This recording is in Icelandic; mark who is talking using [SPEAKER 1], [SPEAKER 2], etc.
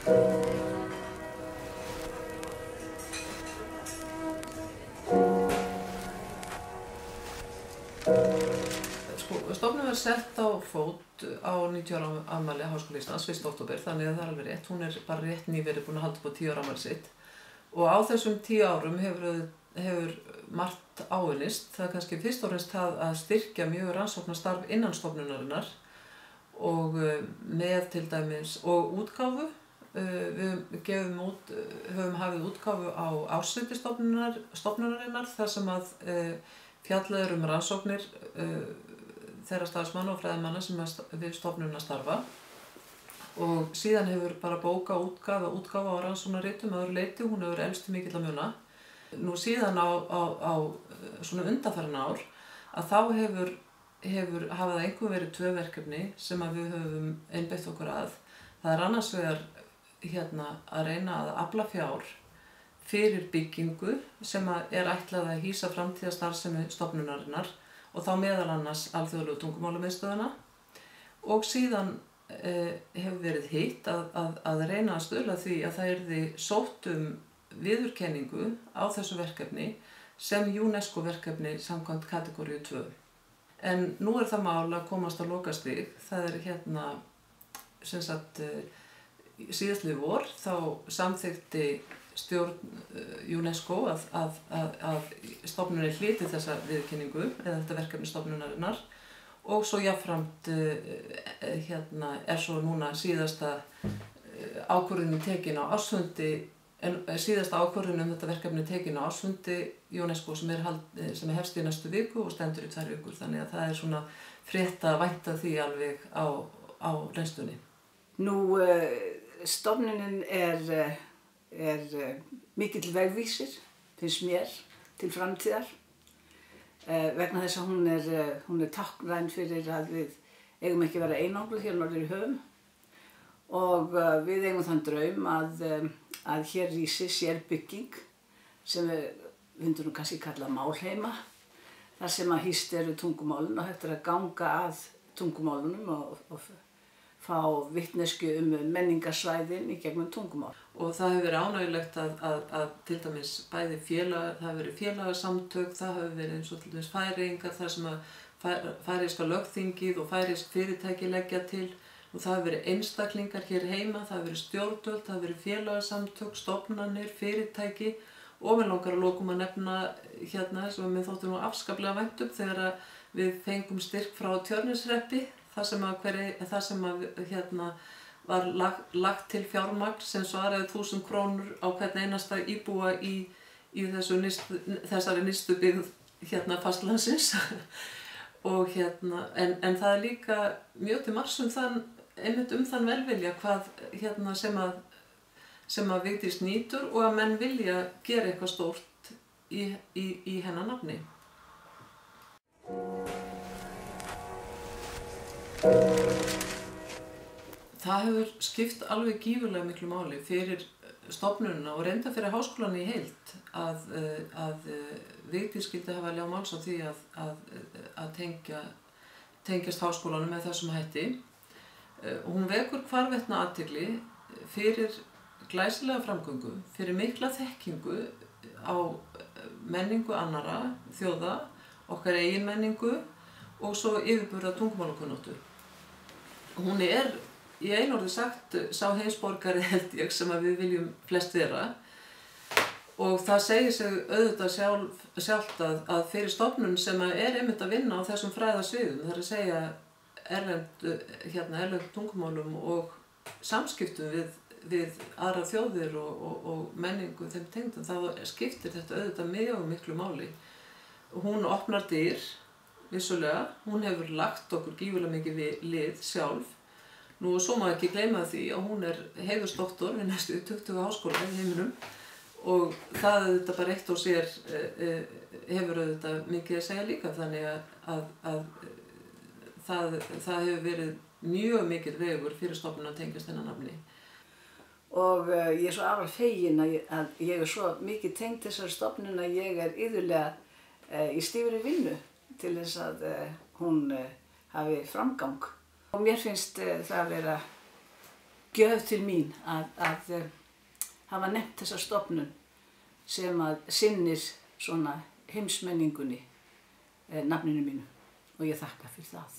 [SPEAKER 1] Stofnunin var sett á fót á 90 ára afmæli Háskóla Íslands 1. október, þannig að það er alveg rétt. Hún er bara rétt nýverið búin að halda upp á 10 ára afmæli sitt. Og á þessum 10 árum hefur margt áunnist. Það er kannski fyrst og fremst það að styrkja mjög rannsóknarstarf innan stofnunarinnar og með til dæmis og útgáfu. Við höfum hafið útgáfu á ársriti stofnunarinnar þar sem að fjallað er rannsóknir þeirra starfsmanna og fræðimanna sem við stofnunina starfa og síðan hefur bara útgáfa á rannsóknarritum að öðru leyti, hún hefur elst til mikilla muna. Nú síðan á svona undanfarin ár að þá hafa það einkum verið 2 verkefni sem að við höfum einbeitt okkur að. Það er annars vegar að reyna að afla fjár fyrir byggingu sem er ætlað að hýsa framtíðarstarfsemi stofnunarinnar og þá meðal annars alþjóðlegu tungumálamiðstöðina og síðan hefur verið hitt að reyna að stuðla því að það yrði sótt viðurkenningu á þessu verkefni sem UNESCO verkefni samkvæmt kategóríu 2. En nú er það mál að komast á lokastig. Það er sem sagt síðastliðið vor þá samþykkti stjórn UNESCO að stofnunin hlyti þessa viðurkenningu eða þetta verkefni stofnunarinnar og svo jafnframt er svo núna síðasta ákvörðunin tekin á ársfundi síðasta ákvörðun þetta verkefni tekin á ársfundi UNESCO sem hefst í næstu viku og stendur í 2 vikur, þannig að það er svona frétt að vænta því alveg á reynslunni.
[SPEAKER 2] Nú, stofnunin er mikill vegvísir, finnst mér, til framtíðar vegna þess að hún er táknræn fyrir að við eigum ekki að vera einangruð hér norður í höfum og við eigum þann draum að hér rísi sérbygging sem við myndum kannski kalla málheima þar sem að hýst eru tungumálin og hægt er að ganga að tungumálunum og fá vitneskju menningarsvæðin í gegnum tungumál.
[SPEAKER 1] Og það hefur verið ánægjulegt að til dæmis bæði það hefur verið félagasamtök, það hefur verið eins og til dæmis færeyingar þar sem að færeyska lögþingið og færeysk fyrirtæki leggja til og það hefur verið einstaklingar hér heima, það hefur verið stjórnvöld, það hefur verið félagasamtök, stofnanir, fyrirtæki og mér langar að lokum að nefna sem mér þótti nú afskaplega vænt þegar við fengum styrk frá Tjörneshreppi þar sem var lagt til fjármagn sem svaraði 1000 krónur á hvern einasta íbúa í þessari nyrstu byggð fastlandsins og en það er líka mjög til marks einmitt þann velvilja hvað sem að Vigdís nýtur og að menn vilja gera eitthvað stórt í hennar nafni. Það hefur skipt alveg gífurlega miklu máli fyrir stofnunina og reynda fyrir háskólann í heild að Vigdís skyldi hafa ljá máls á því að tengjast háskólanum með þessum hætti. Hún vekur hvarvetna athygli fyrir glæsilega framgöngu, fyrir mikla þekkingu á menningu annarra þjóða, okkar eigin menningu og svo yfirburða tungumálakunnáttu. Hún er í einu orði sagt sá heimsborgari held ég sem að við viljum flest vera og það segir sig auðvitað sjálft að fyrir stofnun sem er einmitt að vinna á þessum fræðasviðum, það er að segja erlend tungumálum og samskiptum við aðrar þjóðir og menningu þeim tengdum, þá skiptir þetta auðvitað mjög miklu máli. Hún opnar dyr, vissulega, hún hefur lagt okkur gífurlega mikið lið sjálf. Nú og svo má ekki gleyma því að hún er heiðursdoktor við næstu 20 háskóla í heiminum og það auðvitað bara eitt og sér hefur auðvitað mikið að segja líka, þannig að það hefur verið mjög mikið vegur fyrir stofnun að tengjast þennan nafni.
[SPEAKER 2] Og ég er svo afar fegin að ég er svo mikið tengd þessari stofnun að ég er iðulega í stífri vinnu til þess að hún hafi framgang. Og mér finnst það vera gjöf til mín að hafa nefnt þessa stofnun sem að sinnir svona heimsmenningunni nafninu mínu og ég þakka fyrir það.